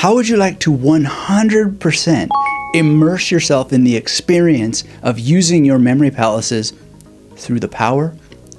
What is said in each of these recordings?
How would you like to 100% immerse yourself in the experience of using your memory palaces through the power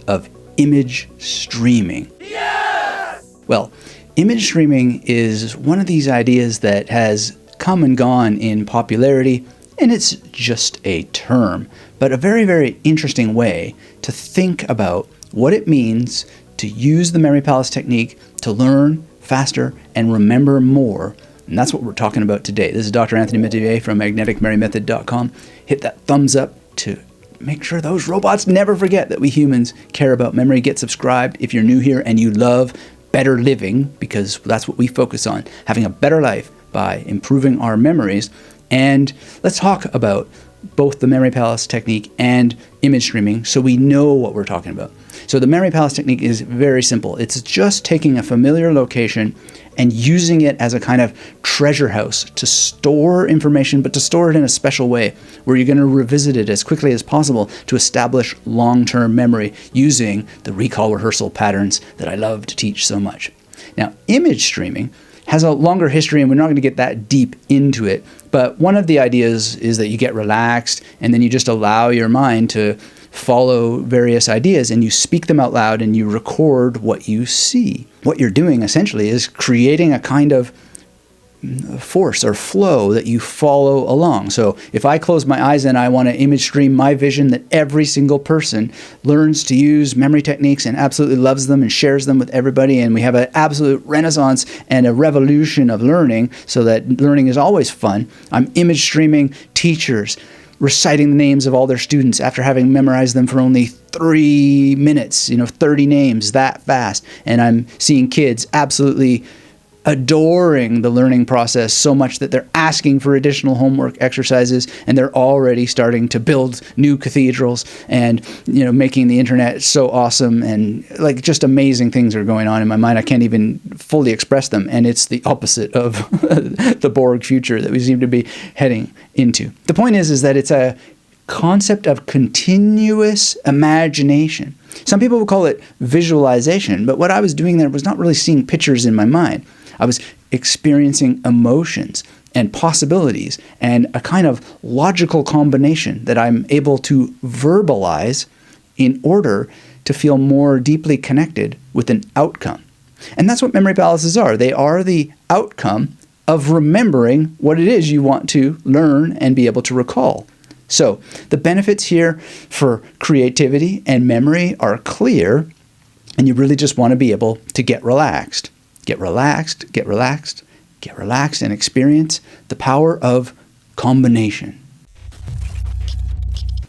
of image streaming? Yes! Well, image streaming is one of these ideas that has come and gone in popularity, and it's just a term, but a very, very interesting way to think about what it means to use the memory palace technique to learn faster and remember more. And that's what we're talking about today. This is Dr. Anthony Metivier from magneticmerrymethod.com. Hit that thumbs up to make sure those robots never forget that we humans care about memory. Get subscribed if you're new here and you love better living, because that's what we focus on, having a better life by improving our memories. And let's talk about both the memory palace technique and image streaming so we know what we're talking about. So the memory palace technique is very simple. It's just taking a familiar location and using it as a kind of treasure house to store information, but to store it in a special way where you're going to revisit it as quickly as possible to establish long-term memory using the recall rehearsal patterns that I love to teach so much. Now, image streaming has a longer history, and we're not going to get that deep into it, but one of the ideas is that you get relaxed and then you just allow your mind to follow various ideas and you speak them out loud and you record what you see. What you're doing essentially is creating a kind of force or flow that you follow along. So if I close my eyes and I want to image stream my vision that every single person learns to use memory techniques and absolutely loves them and shares them with everybody, and we have an absolute renaissance and a revolution of learning so that learning is always fun. I'm image streaming teachers reciting the names of all their students after having memorized them for only 3 minutes, 30 names that fast. And I'm seeing kids absolutely adoring the learning process so much that they're asking for additional homework exercises, and they're already starting to build new cathedrals and making the internet so awesome, and like just amazing things are going on in my mind. I can't even fully express them, and it's the opposite of the Borg future that we seem to be heading into. The point is that it's a concept of continuous imagination. Some people would call it visualization, but what I was doing there was not really seeing pictures in my mind. I was experiencing emotions and possibilities and a kind of logical combination that I'm able to verbalize in order to feel more deeply connected with an outcome. And that's what memory palaces are. They are the outcome of remembering what it is you want to learn and be able to recall. So the benefits here for creativity and memory are clear, and you really just want to be able to get relaxed. Get relaxed, get relaxed, get relaxed, and experience the power of combination.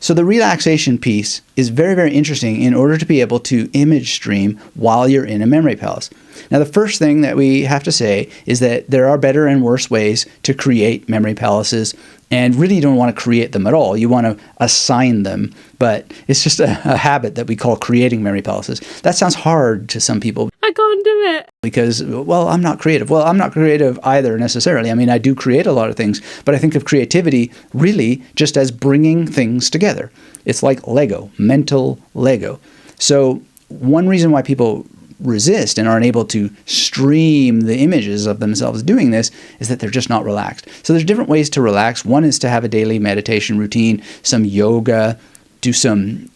So the relaxation piece is very, very interesting in order to be able to image stream while you're in a memory palace. Now, the first thing that we have to say is that there are better and worse ways to create memory palaces, and really you don't want to create them at all. You want to assign them, but it's just a habit that we call creating memory palaces. That sounds hard to some people. I can't do it. Because, I'm not creative. Well, I'm not creative either necessarily. I mean, I do create a lot of things, but I think of creativity really just as bringing things together. It's like Lego, mental Lego. So one reason why people resist and aren't able to stream the images of themselves doing this is that they're just not relaxed. So there's different ways to relax. One is to have a daily meditation routine, some yoga, do some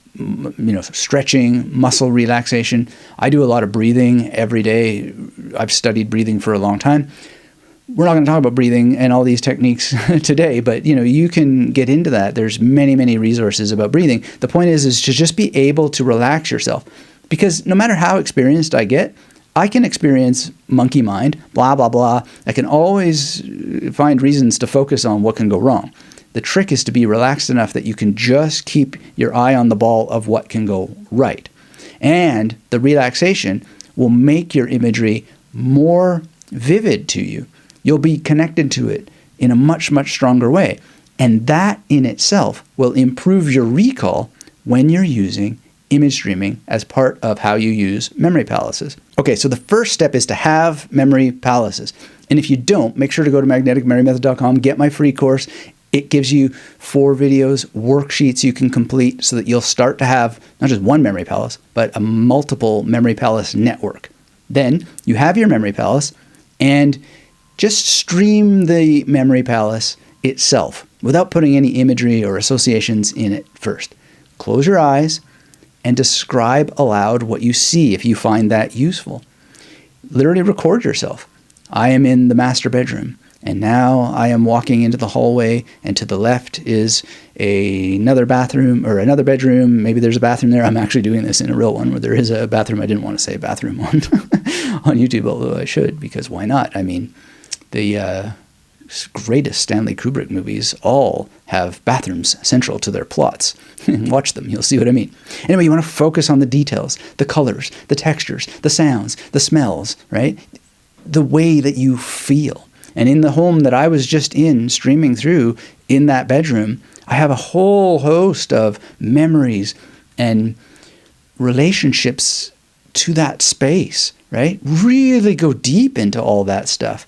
stretching, muscle relaxation. I do a lot of breathing every day. I've studied breathing for a long time. We're not going to talk about breathing and all these techniques today, but you can get into that. There's many, many resources about breathing. The point is to just be able to relax yourself. Because no matter how experienced I get, I can experience monkey mind, blah, blah, blah. I can always find reasons to focus on what can go wrong. The trick is to be relaxed enough that you can just keep your eye on the ball of what can go right. And the relaxation will make your imagery more vivid to you. You'll be connected to it in a much, much stronger way. And that in itself will improve your recall when you're using image streaming as part of how you use memory palaces. Okay, so the first step is to have memory palaces. And if you don't, make sure to go to magneticmerrymethod.com, get my free course. It gives you 4 videos, worksheets you can complete so that you'll start to have not just one memory palace, but a multiple memory palace network. Then you have your memory palace, and Just stream the memory palace itself without putting any imagery or associations in it first. Close your eyes and describe aloud what you see if you find that useful. Literally record yourself. I am in the master bedroom, and now I am walking into the hallway, and to the left is another bathroom or another bedroom. Maybe there's a bathroom there. I'm actually doing this in a real one where there is a bathroom. I didn't want to say bathroom on YouTube, although I should, because why not? I mean, the greatest Stanley Kubrick movies all have bathrooms central to their plots. Watch them, you'll see what I mean. Anyway, you want to focus on the details, the colors, the textures, the sounds, the smells, right? The way that you feel. And in the home that I was just in, streaming through in that bedroom, I have a whole host of memories and relationships to that space, right? Really go deep into all that stuff.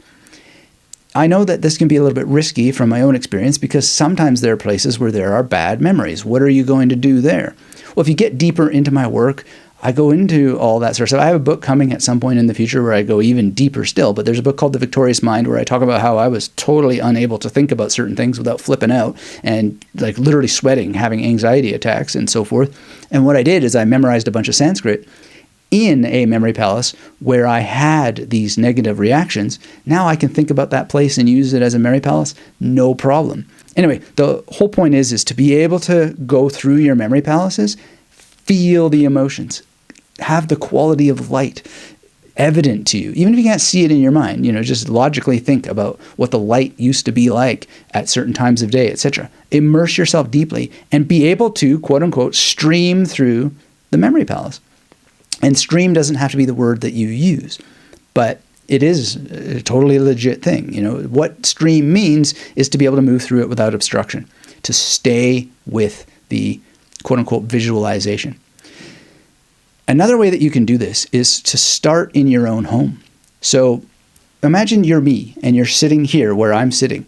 I know that this can be a little bit risky from my own experience because sometimes there are places where there are bad memories. What are you going to do there? Well, if you get deeper into my work, I go into all that sort of stuff. I have a book coming at some point in the future where I go even deeper still, but there's a book called The Victorious Mind where I talk about how I was totally unable to think about certain things without flipping out and like literally sweating, having anxiety attacks and so forth. And what I did is I memorized a bunch of Sanskrit in a memory palace where I had these negative reactions. Now I can think about that place and use it as a memory palace, no problem. Anyway, the whole point is to be able to go through your memory palaces, feel the emotions, have the quality of light evident to you. Even if you can't see it in your mind, just logically think about what the light used to be like at certain times of day, etc. Immerse yourself deeply and be able to, quote unquote, stream through the memory palace. And stream doesn't have to be the word that you use, but it is a totally legit thing. What stream means is to be able to move through it without obstruction, to stay with the quote-unquote visualization. Another way that you can do this is to start in your own home. So imagine you're me and you're sitting here where I'm sitting.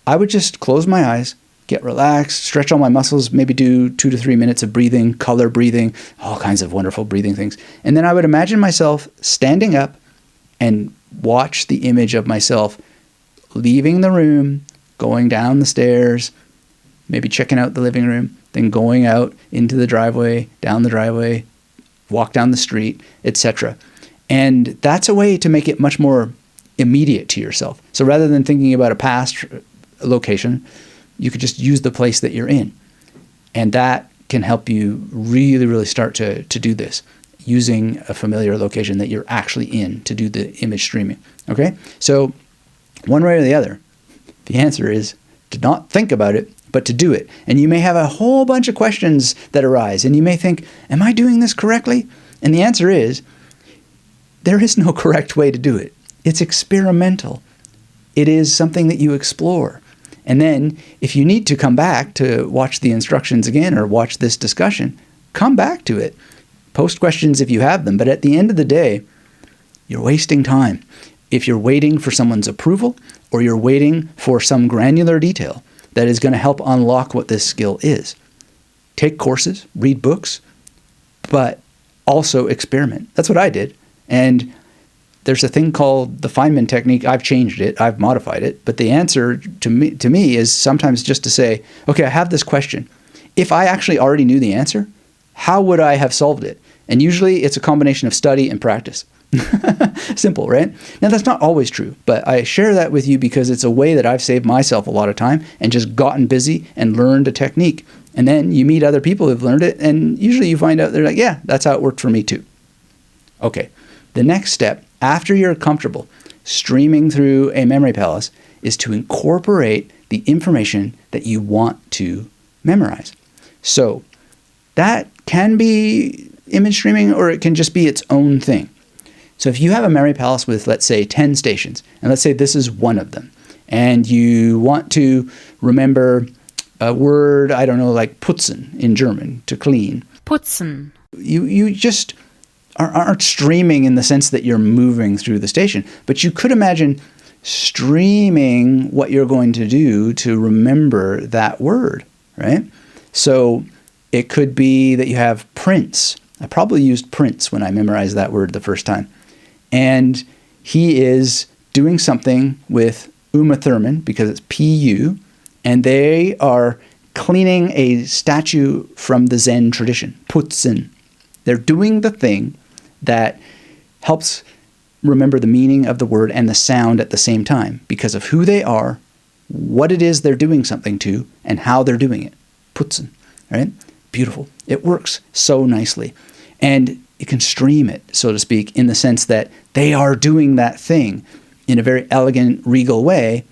I would just close my eyes, get relaxed, stretch all my muscles, maybe do 2 to 3 minutes of breathing, color breathing, all kinds of wonderful breathing things. And then I would imagine myself standing up and watch the image of myself leaving the room, going down the stairs, maybe checking out the living room, then going out into the driveway, down the driveway, walk down the street, etc. And that's a way to make it much more immediate to yourself. So rather than thinking about a past location, you could just use the place that you're in. And that can help you really, really start to do this, using a familiar location that you're actually in to do the image streaming. Okay? So one way or the other, the answer is to not think about it, but to do it. And you may have a whole bunch of questions that arise, and you may think, am I doing this correctly? And the answer is, there is no correct way to do it. It's experimental. It is something that you explore. And then if you need to come back to watch the instructions again or watch this discussion, come back to it. Post questions if you have them. But at the end of the day, you're wasting time. If you're waiting for someone's approval or you're waiting for some granular detail that is going to help unlock what this skill is. Take courses, read books, but also experiment. That's what I did. And there's a thing called the Feynman technique. I've changed it. I've modified it. But the answer to me is sometimes just to say, okay, I have this question. If I actually already knew the answer, how would I have solved it? And usually it's a combination of study and practice. Simple, right? Now, that's not always true, but I share that with you because it's a way that I've saved myself a lot of time and just gotten busy and learned a technique. And then you meet other people who've learned it, and usually you find out they're like, yeah, that's how it worked for me too. Okay, the next step, after you're comfortable streaming through a memory palace, is to incorporate the information that you want to memorize. So that can be image streaming, or it can just be its own thing. So if you have a memory palace with, let's say, 10 stations, and let's say this is one of them, and you want to remember a word, I don't know, like putzen in German, to clean. Putzen. You just aren't streaming in the sense that you're moving through the station, but you could imagine streaming what you're going to do to remember that word, right? So it could be that you have Prince. I probably used Prince when I memorized that word the first time. And he is doing something with Uma Thurman, because it's PU, and they are cleaning a statue from the Zen tradition, putzen. They're doing the thing that helps remember the meaning of the word and the sound at the same time because of who they are, what it is they're doing something to, and how they're doing it. Putzen, right? Beautiful. It works so nicely. And you can stream it, so to speak, in the sense that they are doing that thing in a very elegant, regal way,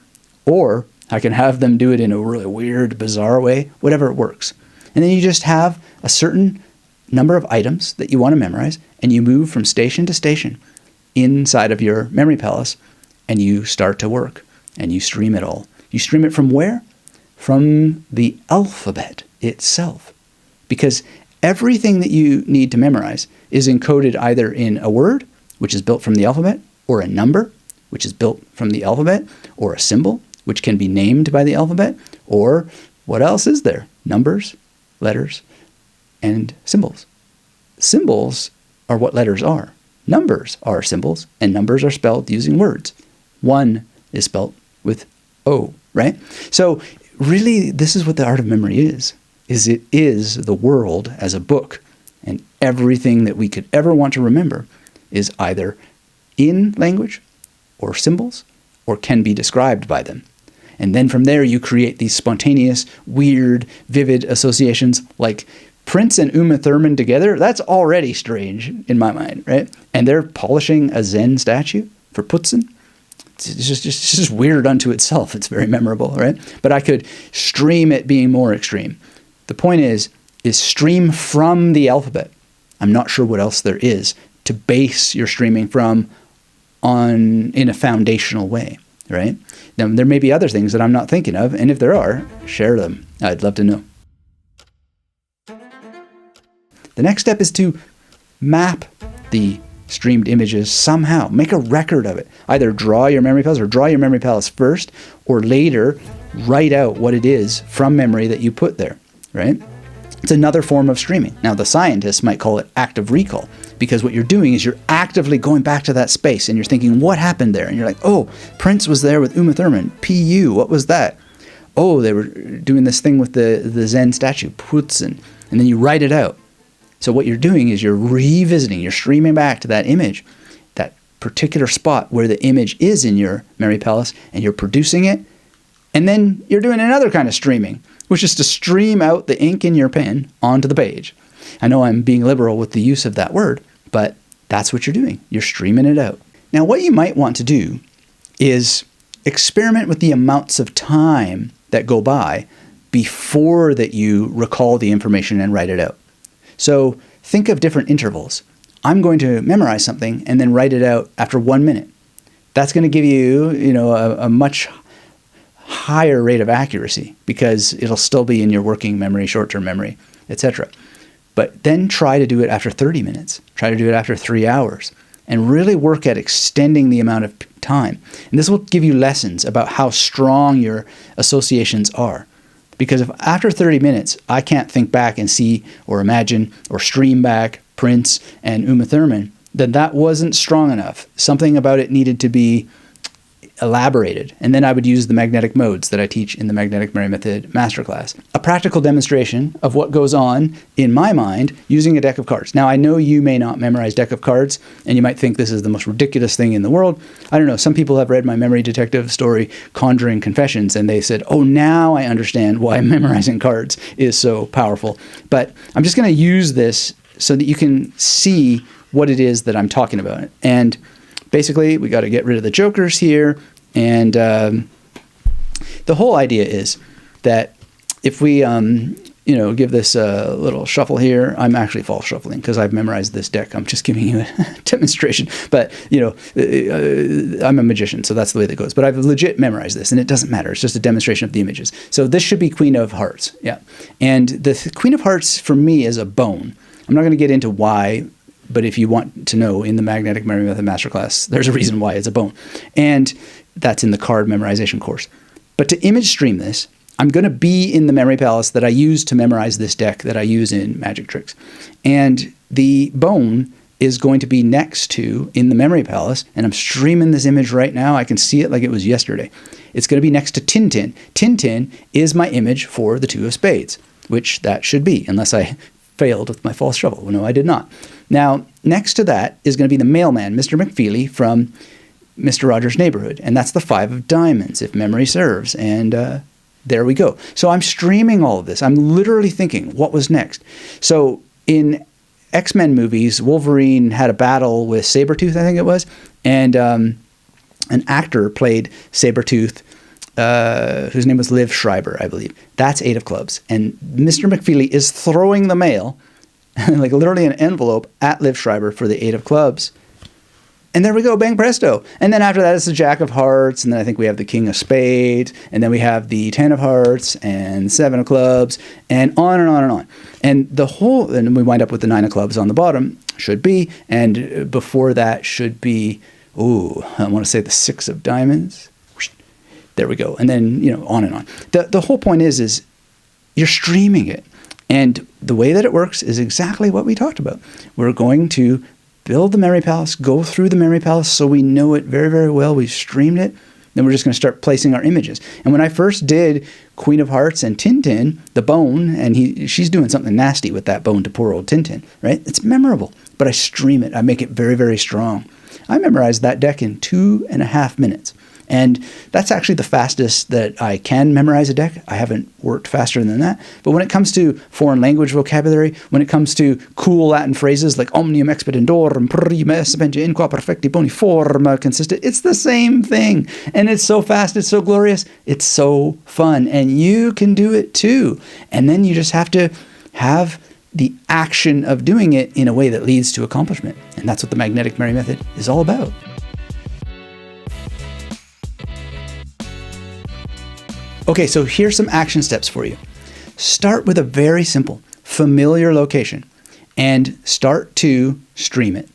or I can have them do it in a really weird, bizarre way, whatever works. And then you just have a certain number of items that you want to memorize, and you move from station to station inside of your memory palace, and you start to work, and you stream it all. You stream it from where? From the alphabet itself. Because everything that you need to memorize is encoded either in a word, which is built from the alphabet, or a number, which is built from the alphabet, or a symbol, which can be named by the alphabet, or what else is there? Numbers, letters, and symbols. Symbols are what letters are. Numbers are symbols, and numbers are spelled using words. 1 is spelled with O, right? So really, this is what the art of memory is it is the world as a book, and everything that we could ever want to remember is either in language or symbols or can be described by them. And then from there, you create these spontaneous, weird, vivid associations like Prince and Uma Thurman together. That's already strange in my mind, right? And they're polishing a Zen statue for Putzen. It's just weird unto itself. It's very memorable, right? But I could stream it being more extreme. The point is stream from the alphabet. I'm not sure what else there is to base your streaming from in a foundational way, right? Now, there may be other things that I'm not thinking of, and if there are, share them. I'd love to know. The next step is to map the streamed images somehow. Make a record of it. Either draw your memory palace or draw your memory palace first, or later write out what it is from memory that you put there, right? It's another form of streaming. Now, the scientists might call it active recall, because what you're doing is you're actively going back to that space and you're thinking, what happened there? And you're like, oh, Prince was there with Uma Thurman. PU, what was that? Oh, they were doing this thing with the Zen statue, Putzen. And then you write it out. So what you're doing is you're revisiting, you're streaming back to that image, that particular spot where the image is in your memory palace, and you're producing it. And then you're doing another kind of streaming, which is to stream out the ink in your pen onto the page. I know I'm being liberal with the use of that word, but that's what you're doing. You're streaming it out. Now, what you might want to do is experiment with the amounts of time that go by before that you recall the information and write it out. So think of different intervals. I'm going to memorize something and then write it out after 1 minute. That's going to give you, a much higher rate of accuracy because it'll still be in your working memory, short-term memory, etc. But then try to do it after 30 minutes. Try to do it after 3 hours and really work at extending the amount of time. And this will give you lessons about how strong your associations are. Because if after 30 minutes, I can't think back and see or imagine or stream back Prince and Uma Thurman, then that wasn't strong enough. Something about it needed to be elaborated. And then I would use the magnetic modes that I teach in the Magnetic Memory Method Masterclass. A practical demonstration of what goes on in my mind using a deck of cards. Now, I know you may not memorize deck of cards, and you might think this is the most ridiculous thing in the world. I don't know. Some people have read my memory detective story, Conjuring Confessions, and they said, oh, now I understand why memorizing cards is so powerful. But I'm just going to use this so that you can see what it is that I'm talking about. And basically, we got to get rid of the jokers here. And the whole idea is that if we, give this a little shuffle here, I'm actually false shuffling because I've memorized this deck. I'm just giving you a demonstration. But, I'm a magician, so that's the way that goes. But I've legit memorized this, and it doesn't matter. It's just a demonstration of the images. So this should be Queen of Hearts. Yeah. And the Queen of Hearts, for me, is a bone. I'm not going to get into why, but if you want to know, in the Magnetic Memory Method Masterclass, there's a reason why it's a bone. And that's in the card memorization course. But to image stream this, I'm going to be in the memory palace that I use to memorize this deck that I use in Magic Tricks. And the bone is going to be next to, in the Memory Palace, and I'm streaming this image right now. I can see it like it was yesterday. It's going to be next to Tintin. Tintin is my image for the two of spades, which that should be, unless I failed with my false shovel. No, I did not. Now, next to that is going to be the mailman, Mr. McFeely from Mr. Rogers' Neighborhood, and that's the 5 of diamonds, if memory serves, and there we go. So I'm streaming all of this. I'm literally thinking, what was next? So in X-Men movies, Wolverine had a battle with Sabretooth, I think it was, and an actor played Sabretooth, whose name was Liv Schreiber, I believe. That's 8 of clubs. And Mr. McFeely is throwing the mail, like literally an envelope, at Liv Schreiber for the 8 of clubs. And there we go, bang presto. And then after that, it's the Jack of Hearts, and then I think we have the King of Spades, and then we have the 10 of Hearts, and 7 of Clubs, and on and on and on. And and we wind up with the 9 of Clubs on the bottom, should be, and before that should be, I want to say the 6 of Diamonds. There we go. And then, on and on. The whole point is you're streaming it. And the way that it works is exactly what we talked about. We're going to build the Memory Palace, go through the Memory Palace so we know it very, very well. We've streamed it. Then we're just going to start placing our images. And when I first did Queen of Hearts and Tintin, the bone, and she's doing something nasty with that bone to poor old Tintin, right? It's memorable, but I stream it. I make it very, very strong. I memorized that deck in 2.5 minutes. And that's actually the fastest that I can memorize a deck. I haven't worked faster than that. But when it comes to foreign language vocabulary, when it comes to cool Latin phrases like omnium expediendorum prima essepentia in qua perfecti boni forma consistent, it's the same thing. And it's so fast, it's so glorious, it's so fun. And you can do it too. And then you just have to have the action of doing it in a way that leads to accomplishment. And that's what the magnetic memory method is all about. Okay, so here's some action steps for you. Start with a very simple, familiar location and start to stream it.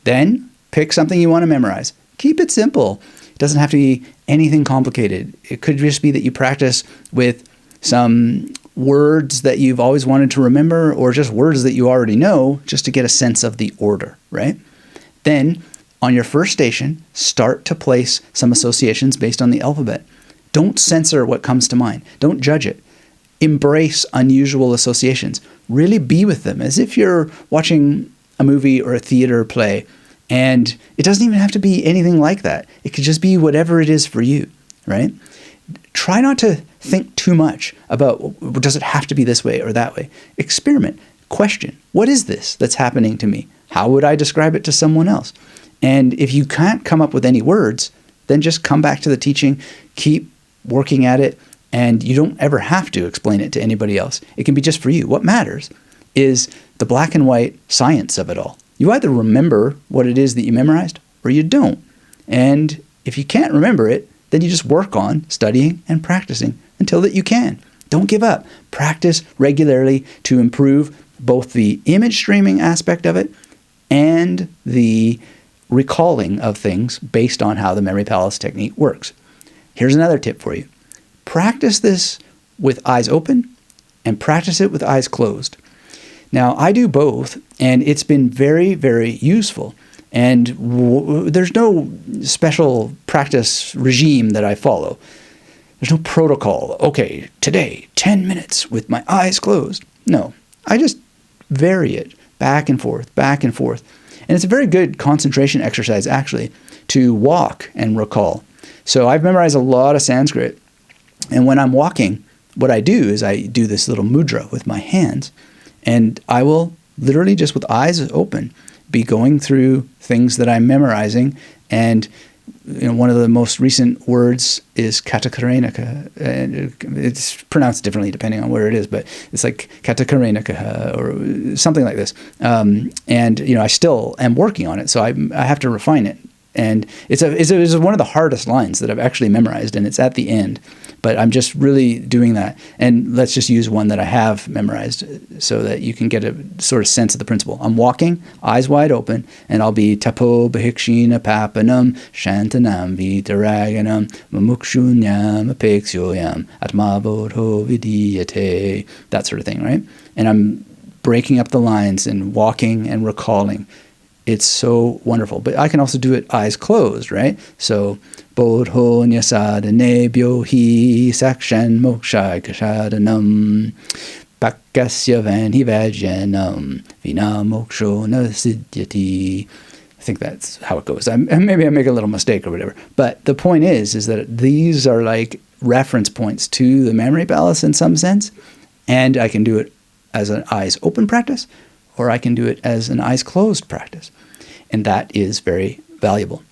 Then pick something you want to memorize. Keep it simple. It doesn't have to be anything complicated. It could just be that you practice with some words that you've always wanted to remember or just words that you already know just to get a sense of the order, right? Then on your first station, start to place some associations based on the alphabet. Don't censor what comes to mind. Don't judge it. Embrace unusual associations. Really be with them as if you're watching a movie or a theater play. And it doesn't even have to be anything like that. It could just be whatever it is for you, right? Try not to think too much about, does it have to be this way or that way? Experiment. Question. What is this that's happening to me? How would I describe it to someone else? And if you can't come up with any words, then just come back to the teaching. Keep working at it, and you don't ever have to explain it to anybody else. It can be just for you. What matters is the black and white science of it all. You either remember what it is that you memorized or you don't. And if you can't remember it, then you just work on studying and practicing until that you can. Don't give up. Practice regularly to improve both the image streaming aspect of it and the recalling of things based on how the Memory Palace technique works. Here's another tip for you. Practice this with eyes open and practice it with eyes closed. Now, I do both, and it's been very, very useful. And there's no special practice regime that I follow. There's no protocol. Okay, today, 10 minutes with my eyes closed. No, I just vary it back and forth, back and forth. And it's a very good concentration exercise, actually, to walk and recall. So I've memorized a lot of Sanskrit, and when I'm walking, what I do is I do this little mudra with my hands, and I will literally just with eyes open be going through things that I'm memorizing, and one of the most recent words is katakarenika, and it's pronounced differently depending on where it is, but it's like katakarenika or something like this, and I still am working on it, so I have to refine it. And it's one of the hardest lines that I've actually memorized, and it's at the end. But I'm just really doing that. And let's just use one that I have memorized so that you can get a sort of sense of the principle. I'm walking, eyes wide open, and I'll be tapo bahikshina papanam shantanam vitaraganam mumukshunyam apexyoyam atmabodho vidiyate, that sort of thing, right? And I'm breaking up the lines and walking and recalling. It's so wonderful. But I can also do it eyes closed, right? So, Bodho nyasadane byohi sakshan mokshai kashadanam pakasya vanhi vajanam vina moksho na siddhyati. I think that's how it goes. Maybe I make a little mistake or whatever. But the point is that these are like reference points to the memory palace in some sense. And I can do it as an eyes open practice, or I can do it as an eyes closed practice. And that is very valuable.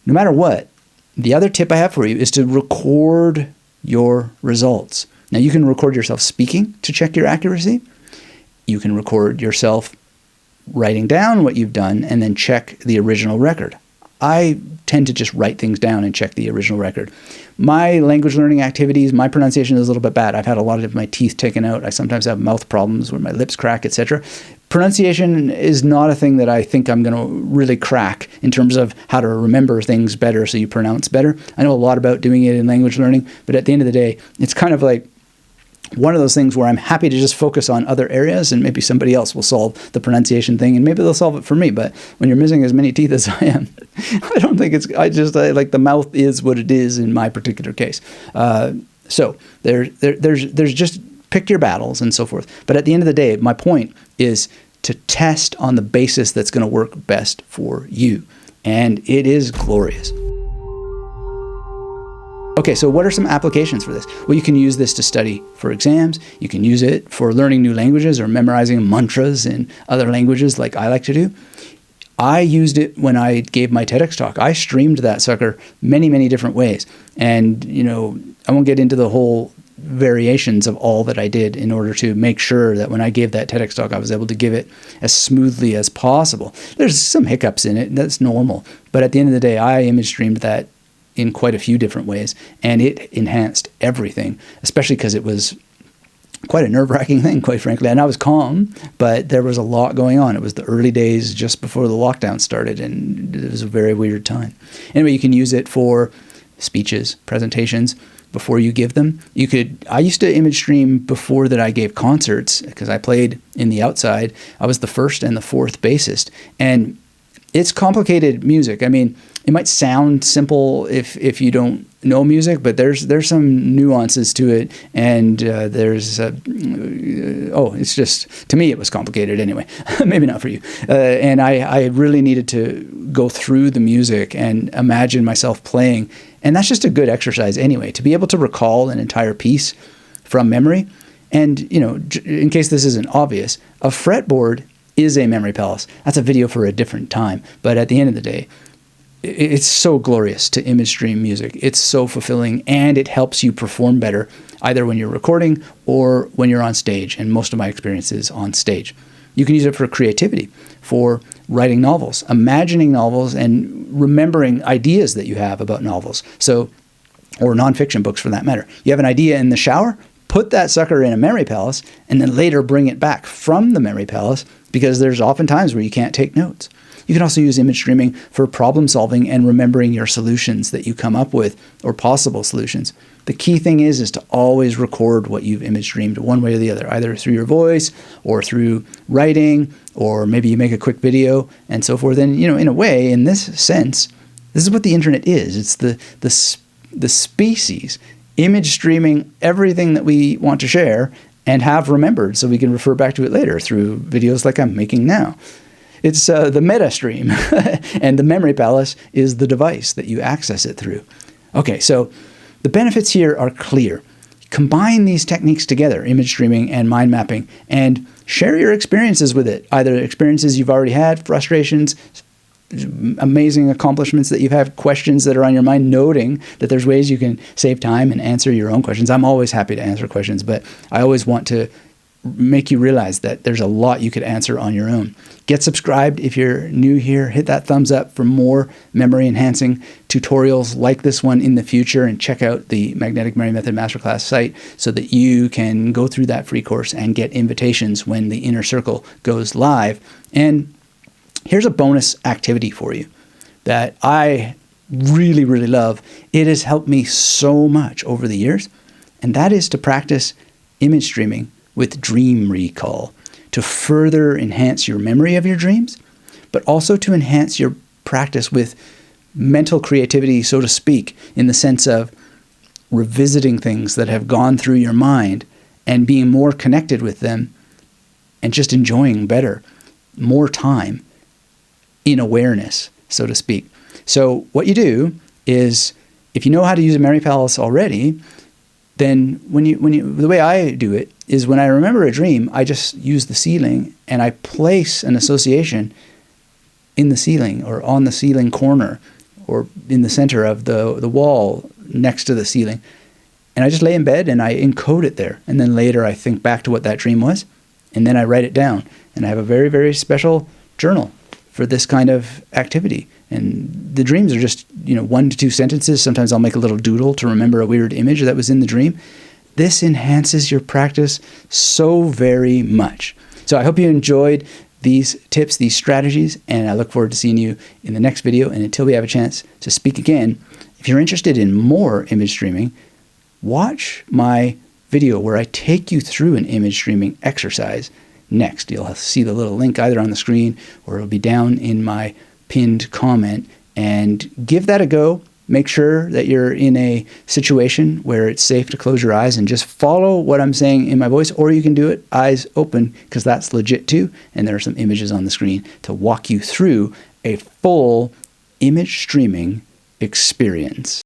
No matter what, the other tip I have for you is to record your results. Now, you can record yourself speaking to check your accuracy. You can record yourself writing down what you've done and then check the original record. I tend to just write things down and check the original record. My language learning activities, my pronunciation is a little bit bad. I've had a lot of my teeth taken out. I sometimes have mouth problems where my lips crack, etc. Pronunciation is not a thing that I think I'm going to really crack in terms of how to remember things better so you pronounce better. I know a lot about doing it in language learning, but at the end of the day, it's kind of like one of those things where I'm happy to just focus on other areas, and maybe somebody else will solve the pronunciation thing, and maybe they'll solve it for me. But when you're missing as many teeth as I am, I don't think it's, I like the mouth is what it is in my particular case. So there's just pick your battles and so forth. But at the end of the day, my point is to test on the basis that's going to work best for you. And it is glorious. Okay, so what are some applications for this? Well, you can use this to study for exams. You can use it for learning new languages or memorizing mantras in other languages like I like to do. I used it when I gave my TEDx talk. I streamed that sucker many, many different ways. And, you know, I won't get into the whole variations of all that I did in order to make sure that when I gave that TEDx talk, I was able to give it as smoothly as possible. There's some hiccups in it, that's normal. But at the end of the day, I image streamed that in quite a few different ways, and it enhanced everything, especially because it was quite a nerve-wracking thing, quite frankly. And I was calm, but there was a lot going on. It was the early days just before the lockdown started, and it was a very weird time. Anyway, you can use it for speeches, presentations, before you give them. I used to image stream before that I gave concerts, because I played in the outside. I was the first and the fourth bassist, and it's complicated music. I mean, it might sound simple if you don't know music, but there's some nuances to it, and it's just, to me, it was complicated anyway. Maybe not for you. And I really needed to go through the music and imagine myself playing, and that's just a good exercise anyway, to be able to recall an entire piece from memory. And, you know, in case this isn't obvious, a fretboard is a memory palace. That's a video for a different time. But at the end of the day, it's so glorious to image stream music. It's so fulfilling, and it helps you perform better either when you're recording or when you're on stage. And most of my experience is on stage. You can use it for creativity, for writing novels, imagining novels, and remembering ideas that you have about novels. So, or nonfiction books for that matter. You have an idea in the shower, put that sucker in a memory palace, and then later bring it back from the memory palace, because there's often times where you can't take notes. You can also use image streaming for problem solving and remembering your solutions that you come up with, or possible solutions. The key thing is to always record what you've image streamed one way or the other, either through your voice or through writing, or maybe you make a quick video and so forth. And, you know, in a way, in this sense, this is what the internet is. It's the species image streaming everything that we want to share and have remembered so we can refer back to it later through videos like I'm making now. It's the meta stream, and the memory palace is the device that you access it through. Okay, so the benefits here are clear. Combine these techniques together, image streaming and mind mapping, and share your experiences with it, either experiences you've already had, frustrations, amazing accomplishments that you've had, questions that are on your mind, noting that there's ways you can save time and answer your own questions. I'm always happy to answer questions, but I always want to make you realize that there's a lot you could answer on your own. Get subscribed if you're new here. Hit that thumbs up for more memory enhancing tutorials like this one in the future, and check out the Magnetic Memory Method Masterclass site so that you can go through that free course and get invitations when the Inner Circle goes live. And here's a bonus activity for you that I really, really love. It has helped me so much over the years, and that is to practice image streaming with dream recall to further enhance your memory of your dreams, but also to enhance your practice with mental creativity, so to speak, in the sense of revisiting things that have gone through your mind and being more connected with them and just enjoying better, more time in awareness, so to speak. So what you do is, if you know how to use a memory palace already, then the way I do it is, when I remember a dream, I just use the ceiling and I place an association in the ceiling or on the ceiling corner or in the center of the wall next to the ceiling. And I just lay in bed and I encode it there. And then later I think back to what that dream was, and then I write it down. And I have a very, very special journal for this kind of activity. And the dreams are just, 1 to 2 sentences. Sometimes I'll make a little doodle to remember a weird image that was in the dream. This enhances your practice so very much. So I hope you enjoyed these tips, these strategies, and I look forward to seeing you in the next video. And until we have a chance to speak again, if you're interested in more image streaming, watch my video where I take you through an image streaming exercise next. You'll see the little link either on the screen or it'll be down in my pinned comment, and give that a go. Make sure that you're in a situation where it's safe to close your eyes and just follow what I'm saying in my voice, or you can do it eyes open, because that's legit too. And there are some images on the screen to walk you through a full image streaming experience.